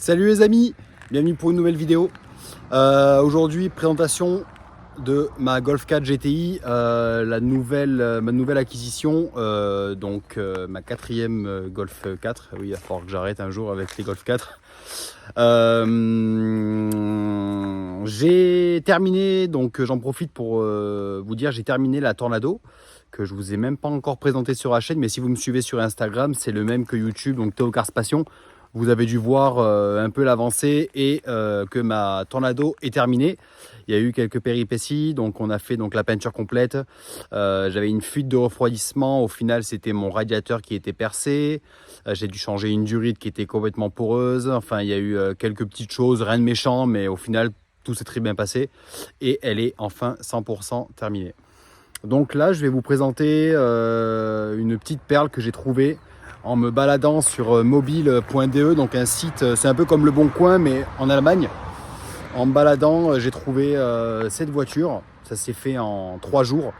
Salut les amis, bienvenue pour une nouvelle vidéo. Aujourd'hui, présentation de ma Golf 4 GTI, ma nouvelle acquisition, ma quatrième Golf 4. Oui, il va falloir que j'arrête un jour avec les Golf 4. J'ai terminé, donc j'en profite pour vous dire, j'ai terminé la Tornado, que je vous ai même pas encore présenté sur la chaîne, mais si vous me suivez sur Instagram, c'est le même que YouTube, donc Théo Cars Passion. Vous avez dû voir un peu l'avancée et que ma Tornado est terminée. Il y a eu quelques péripéties, donc on a fait donc la peinture complète. J'avais une fuite de refroidissement. Au final, c'était mon radiateur qui était percé. J'ai dû changer une durite qui était complètement poreuse. Enfin, il y a eu quelques petites choses, rien de méchant, mais au final, tout s'est très bien passé. Et elle est enfin 100% terminée. Donc là, je vais vous présenter une petite perle que j'ai trouvée en me baladant sur mobile.de, donc un site, c'est un peu comme Le Bon Coin, mais en Allemagne. En me baladant, j'ai trouvé cette voiture. Ça s'est fait en 3 jours.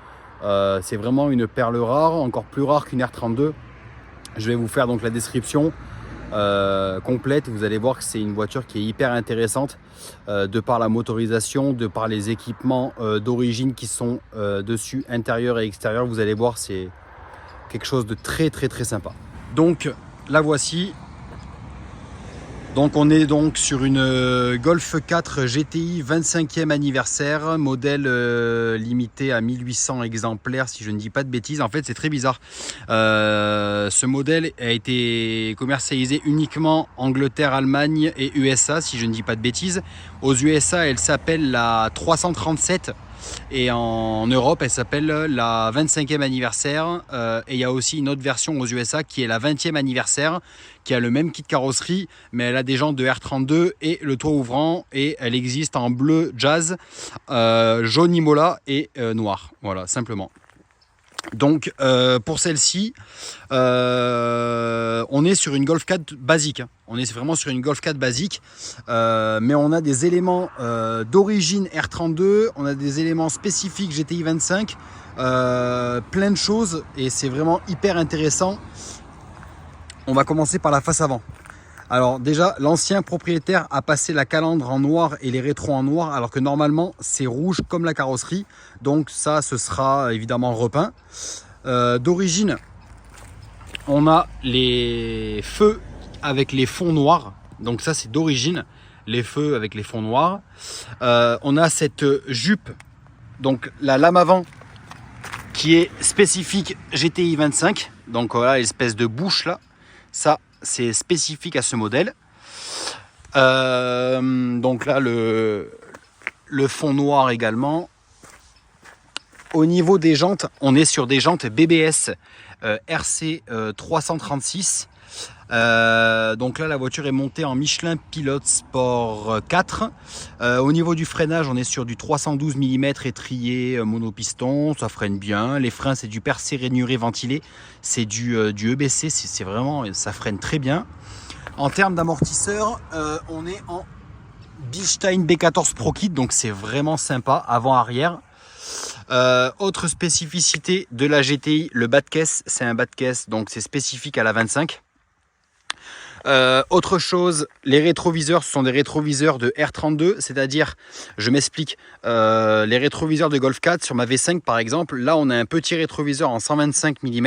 C'est vraiment une perle rare, encore plus rare qu'une R32. Je vais vous faire donc la description complète. Vous allez voir que c'est une voiture qui est hyper intéressante de par la motorisation, de par les équipements d'origine qui sont dessus, intérieur et extérieur. Vous allez voir, c'est quelque chose de très sympa. Donc la voici. Donc on est donc sur une Golf 4 GTI 25e anniversaire, modèle limité à 1800 exemplaires si je ne dis pas de bêtises. En fait c'est très bizarre. Ce modèle a été commercialisé uniquement Angleterre, Allemagne et USA si je ne dis pas de bêtises. Aux USA elle s'appelle la 337. Et en Europe, elle s'appelle la 25e anniversaire. Et il y a aussi une autre version aux USA qui est la 20e anniversaire, qui a le même kit carrosserie, mais elle a des jantes de R32 et le toit ouvrant. Et elle existe en bleu jazz, jaune Imola et noir. Voilà, simplement. Donc pour celle-ci, on est sur une Golf 4 basique. On est vraiment sur une Golf 4 basique, mais on a des éléments d'origine R32, on a des éléments spécifiques GTI 25, plein de choses et c'est vraiment hyper intéressant. On va commencer par la face avant. Alors déjà, l'ancien propriétaire a passé la calandre en noir et les rétros en noir, alors que normalement c'est rouge comme la carrosserie. Donc ça, ce sera évidemment repeint. D'origine, on a les feux avec les fonds noirs. Donc ça, c'est d'origine, les feux avec les fonds noirs. On a cette jupe, donc la lame avant, qui est spécifique GTI 25. Donc voilà, l'espèce de bouche là. Ça, c'est spécifique à ce modèle. Donc là, le fond noir également. Au niveau des jantes, on est sur des jantes BBS RC 336. Donc là, la voiture est montée en Michelin Pilot Sport 4. Au niveau du freinage, on est sur du 312 mm étrier monopiston. Ça freine bien. Les freins, c'est du percé rainuré ventilé. C'est du EBC. C'est vraiment, ça freine très bien. En termes d'amortisseur, on est en Bilstein B14 Pro Kit. Donc c'est vraiment sympa, avant-arrière. Autre spécificité de la GTI, le bas de caisse, c'est un bas de caisse, donc c'est spécifique à la 25. Autre chose, les rétroviseurs, ce sont des rétroviseurs de R32, c'est-à-dire, je m'explique, les rétroviseurs de Golf 4 sur ma V5 par exemple, là on a un petit rétroviseur en 125 mm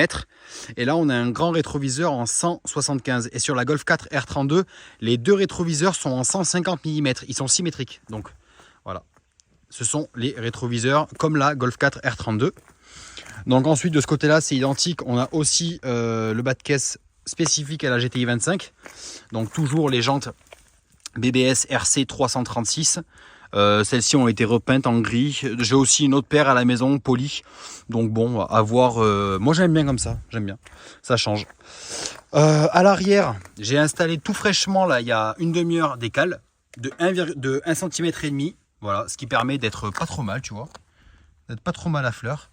et là on a un grand rétroviseur en 175, et sur la Golf 4 R32, les deux rétroviseurs sont en 150 mm, ils sont symétriques, donc voilà. Ce sont les rétroviseurs comme la Golf 4 R32. Donc ensuite de ce côté-là, c'est identique. On a aussi le bas de caisse spécifique à la GTI 25. Donc toujours les jantes BBS RC 336. Celles-ci ont été repeintes en gris. J'ai aussi une autre paire à la maison, polie. Donc bon, à voir. Moi j'aime bien comme ça, j'aime bien. Ça change. À l'arrière, j'ai installé tout fraîchement, là, il y a une demi-heure, des cales de 1 cm et demi. Voilà, ce qui permet d'être pas trop mal, tu vois. D'être pas trop mal à fleur.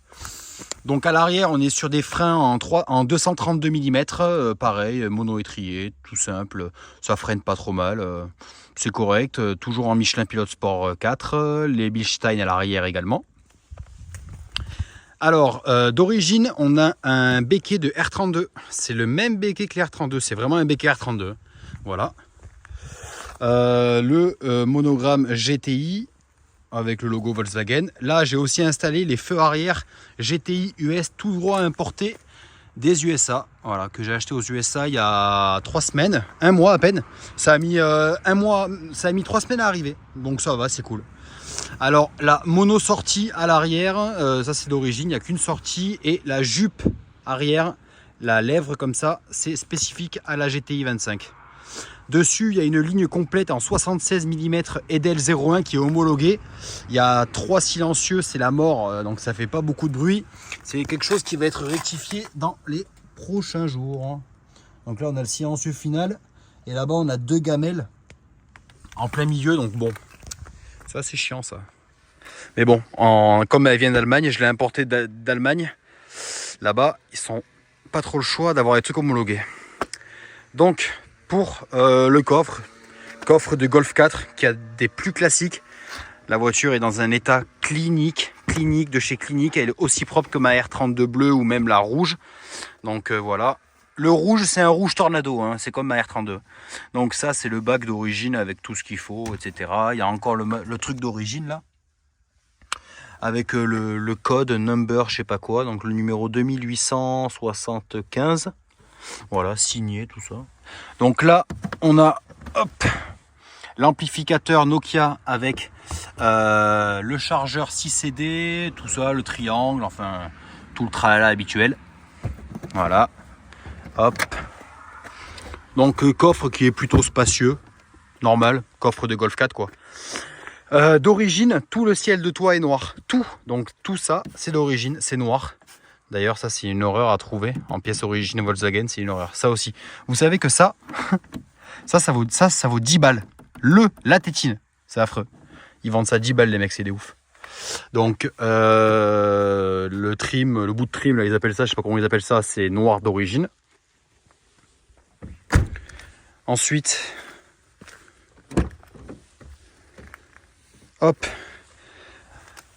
Donc à l'arrière, on est sur des freins en 232 mm. Pareil, mono-étrier, tout simple. Ça freine pas trop mal. C'est correct. Toujours en Michelin Pilot Sport 4. Les Bilstein à l'arrière également. Alors, d'origine, on a un béquet de R32. C'est le même béquet que les R32. C'est vraiment un béquet R32. Voilà. Le monogramme GTI avec le logo Volkswagen. Là, j'ai aussi installé les feux arrière GTI US tout droit importés des USA. Voilà, que j'ai acheté aux USA il y a 3 semaines, un mois à peine. Ça a mis 3 semaines à arriver. Donc ça va, c'est cool. Alors la mono sortie à l'arrière, ça c'est d'origine, il n'y a qu'une sortie. Et la jupe arrière, la lèvre comme ça, c'est spécifique à la GTI 25. Dessus, il y a une ligne complète en 76 mm Edel 01 qui est homologuée. Il y a 3 silencieux, c'est la mort, donc ça fait pas beaucoup de bruit. C'est quelque chose qui va être rectifié dans les prochains jours. Donc là, on a le silencieux final. Et là-bas, on a 2 gamelles en plein milieu. Donc bon, ça c'est chiant ça. Mais bon, comme elle vient d'Allemagne, je l'ai importée d'Allemagne. Là-bas, ils sont pas trop le choix d'avoir les trucs homologués. Donc, pour le coffre de Golf 4 qui a des plus classiques. La voiture est dans un état clinique de chez Clinique. Elle est aussi propre que ma R32 bleue ou même la rouge. Donc voilà. Le rouge, c'est un rouge tornado, hein, c'est comme ma R32. Donc ça, c'est le bac d'origine avec tout ce qu'il faut, etc. Il y a encore le truc d'origine là. Avec le code number, je sais pas quoi. Donc le numéro 2875. Voilà, signé, tout ça. Donc là, on a l'amplificateur Nokia avec le chargeur 6CD, tout ça, le triangle, enfin, tout le tralala habituel. Voilà. Hop. Donc, coffre qui est plutôt spacieux. Normal, coffre de Golf 4, quoi. D'origine, tout le ciel de toit est noir. Tout. Donc, tout ça, c'est d'origine, c'est noir. D'ailleurs, ça, c'est une horreur à trouver. En pièce origine Volkswagen, c'est une horreur. Ça aussi. Vous savez que ça, ça vaut 10 balles. La tétine. C'est affreux. Ils vendent ça 10 balles, les mecs, c'est des ouf. Donc, le trim, le bout de trim, là, ils appellent ça, je sais pas comment ils appellent ça, c'est noir d'origine. Ensuite, hop.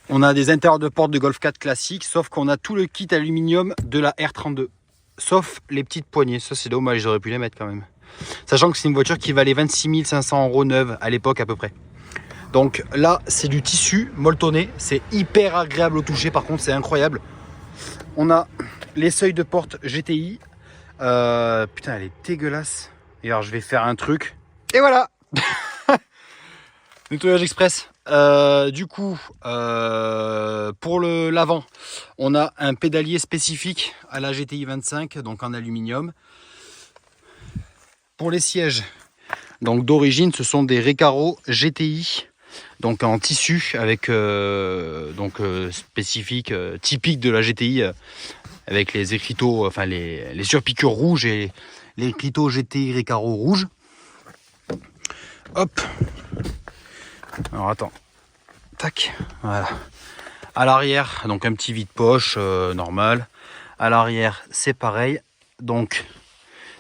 On a des intérieurs de porte de Golf 4 classiques, sauf qu'on a tout le kit aluminium de la R32. Sauf les petites poignées. Ça, c'est dommage, j'aurais pu les mettre quand même. Sachant que c'est une voiture qui valait 26 500 € neuve à l'époque à peu près. Donc là, c'est du tissu molletonné. C'est hyper agréable au toucher, par contre, c'est incroyable. On a les seuils de porte GTI. Putain, elle est dégueulasse. Et alors, je vais faire un truc. Et voilà. Nettoyage express. Du coup, pour l'avant, on a un pédalier spécifique à la GTI 25, donc en aluminium. Pour les sièges, donc d'origine, ce sont des Recaro GTI, donc en tissu, avec spécifique, typique de la GTI, avec les écriteaux, enfin les surpiqûres rouges et les écriteaux GTI Recaro rouge. Hop. Alors attends, tac, voilà. À l'arrière, donc un petit vide-poche normal. À l'arrière, c'est pareil. Donc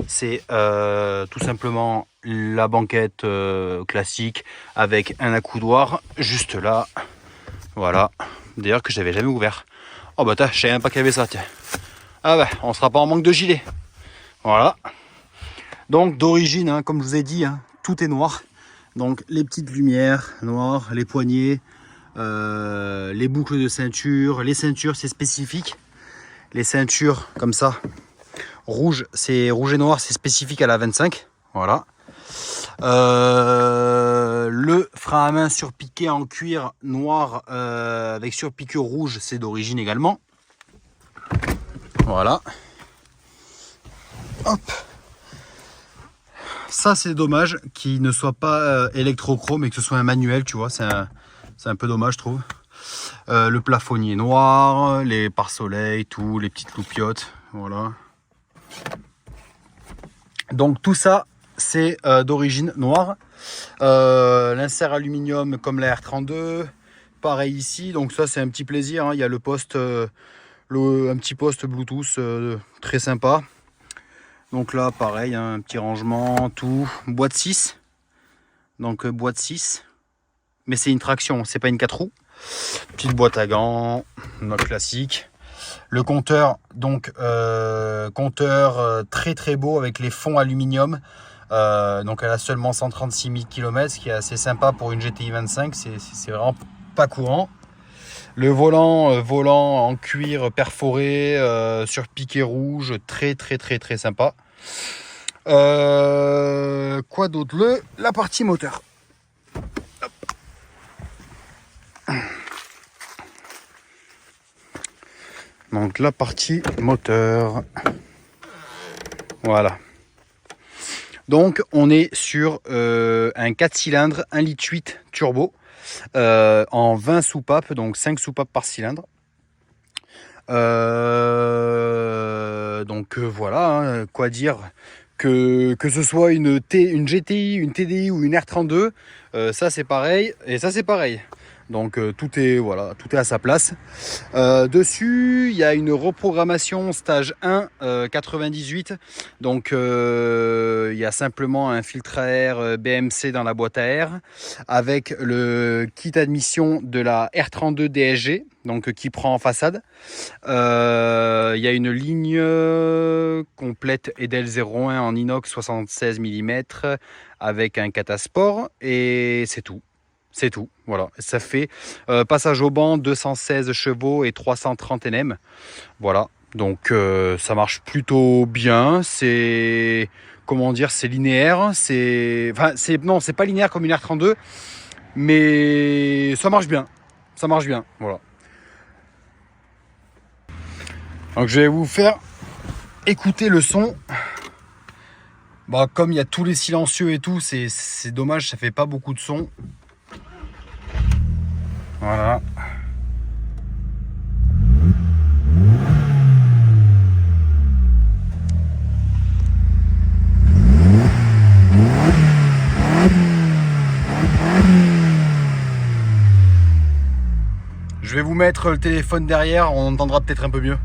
c'est tout simplement la banquette classique avec un accoudoir juste là. Voilà. D'ailleurs que j'avais jamais ouvert. Oh bah je savais même pas qu'il y avait ça, tiens. Ah bah, on sera pas en manque de gilet. Voilà. Donc d'origine, hein, comme je vous ai dit, hein, tout est noir. Donc les petites lumières noires, les poignées, les boucles de ceinture, les ceintures c'est spécifique. Les ceintures comme ça, rouge, c'est rouge et noir, c'est spécifique à la 25. Voilà. Le frein à main surpiqué en cuir noir avec surpiqûre rouge, c'est d'origine également. Voilà. Hop. Ça c'est dommage qu'il ne soit pas électrochrome et que ce soit un manuel, tu vois, c'est un peu dommage je trouve. Le plafonnier noir, les pare-soleil, tout, les petites loupiottes, voilà. Donc tout ça c'est d'origine noire. L'insert aluminium comme la R32, pareil ici, donc ça c'est un petit plaisir, hein. Il y a le poste, un petit poste Bluetooth très sympa. Donc là, pareil, hein, un petit rangement, tout. Boîte 6. Donc boîte 6. Mais c'est une traction, c'est pas une 4 roues. Petite boîte à gants, notre classique. Le compteur, donc compteur très très beau avec les fonds aluminium. Donc elle a seulement 136 000 km, ce qui est assez sympa pour une GTI 25, c'est vraiment pas courant. Le volant en cuir perforé sur piqué rouge, très sympa. Quoi d'autre? La partie moteur. Hop. Donc la partie moteur. Voilà. Donc on est sur un 4 cylindres 1,8 litre turbo en 20 soupapes, donc 5 soupapes par cylindre. Voilà, hein, quoi dire, que ce soit une GTI, une TDI ou une R32, ça c'est pareil et ça c'est pareil. Donc tout est à sa place. Dessus, il y a une reprogrammation stage 1 98. Donc il y a simplement un filtre à air BMC dans la boîte à air avec le kit admission de la R32 DSG, donc qui prend en façade. Il y a une ligne complète Edel 01 en inox 76 mm avec un catasport et c'est tout. C'est tout, voilà. Ça fait passage au banc, 216 chevaux et 330 Nm. Voilà, donc ça marche plutôt bien. C'est, comment dire, c'est linéaire. Non, c'est pas linéaire comme une R32, mais ça marche bien. Ça marche bien, voilà. Donc je vais vous faire écouter le son. Bah, comme il y a tous les silencieux et tout, c'est dommage, ça fait pas beaucoup de son. Voilà. Je vais vous mettre le téléphone derrière, on entendra peut-être un peu mieux.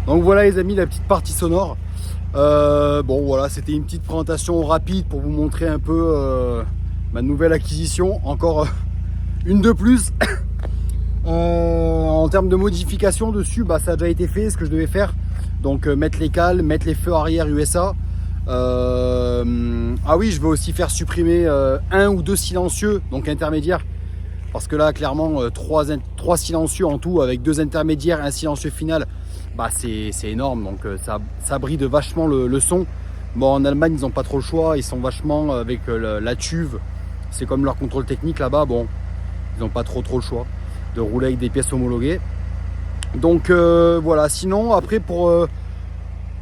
Donc voilà les amis, la petite partie sonore. Bon voilà, c'était une petite présentation rapide pour vous montrer un peu ma nouvelle acquisition. Encore une de plus. En termes de modification dessus, bah, ça a déjà été fait, ce que je devais faire. Donc mettre les cales, mettre les feux arrière USA. Ah oui, je vais aussi faire supprimer un ou deux silencieux, donc intermédiaires. Parce que là, clairement, trois silencieux en tout, avec deux intermédiaires, un silencieux final, bah, c'est énorme. Donc ça bride vachement le son. Bon, en Allemagne, ils n'ont pas trop le choix. Ils sont vachement avec la tuve. C'est comme leur contrôle technique là-bas. Bon, ils n'ont pas trop le choix de rouler avec des pièces homologuées. Donc voilà. Sinon, après, pour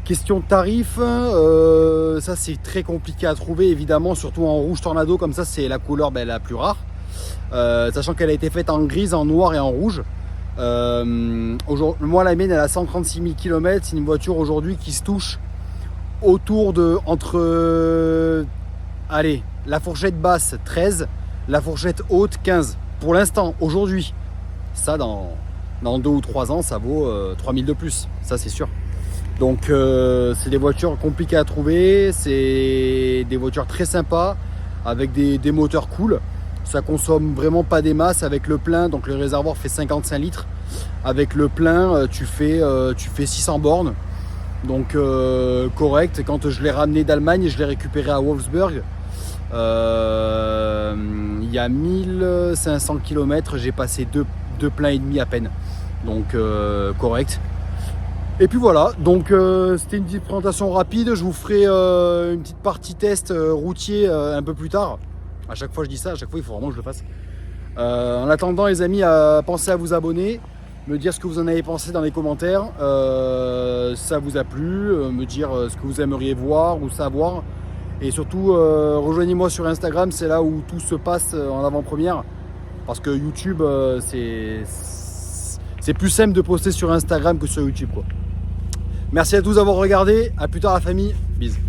question de tarif, ça c'est très compliqué à trouver, évidemment, surtout en rouge tornado. Comme ça, c'est la couleur la plus rare. Sachant qu'elle a été faite en grise, en noir et en rouge. Moi la mienne elle a 136 000 km, c'est une voiture aujourd'hui qui se touche autour de allez, la fourchette basse 13, la fourchette haute 15 pour l'instant aujourd'hui. Ça dans 2 ou 3 ans ça vaut 3000 de plus, ça c'est sûr. Donc c'est des voitures compliquées à trouver, c'est des voitures très sympas avec des moteurs cool. Ça consomme vraiment pas des masses avec le plein, donc le réservoir fait 55 litres. Avec le plein, tu fais 600 bornes, donc correct. Quand je l'ai ramené d'Allemagne, je l'ai récupéré à Wolfsburg. Il y a 1500 km, j'ai passé deux pleins et demi à peine, donc correct. Et puis voilà, donc c'était une petite présentation rapide. Je vous ferai une petite partie test routier un peu plus tard. À chaque fois je dis ça, à chaque fois il faut vraiment que je le fasse. En attendant les amis, pensez à vous abonner, me dire ce que vous en avez pensé dans les commentaires, si ça vous a plu, me dire ce que vous aimeriez voir ou savoir. Et surtout rejoignez-moi sur Instagram, c'est là où tout se passe en avant-première. Parce que YouTube, c'est plus simple de poster sur Instagram que sur YouTube, quoi. Merci à tous d'avoir regardé, à plus tard la famille, bisous.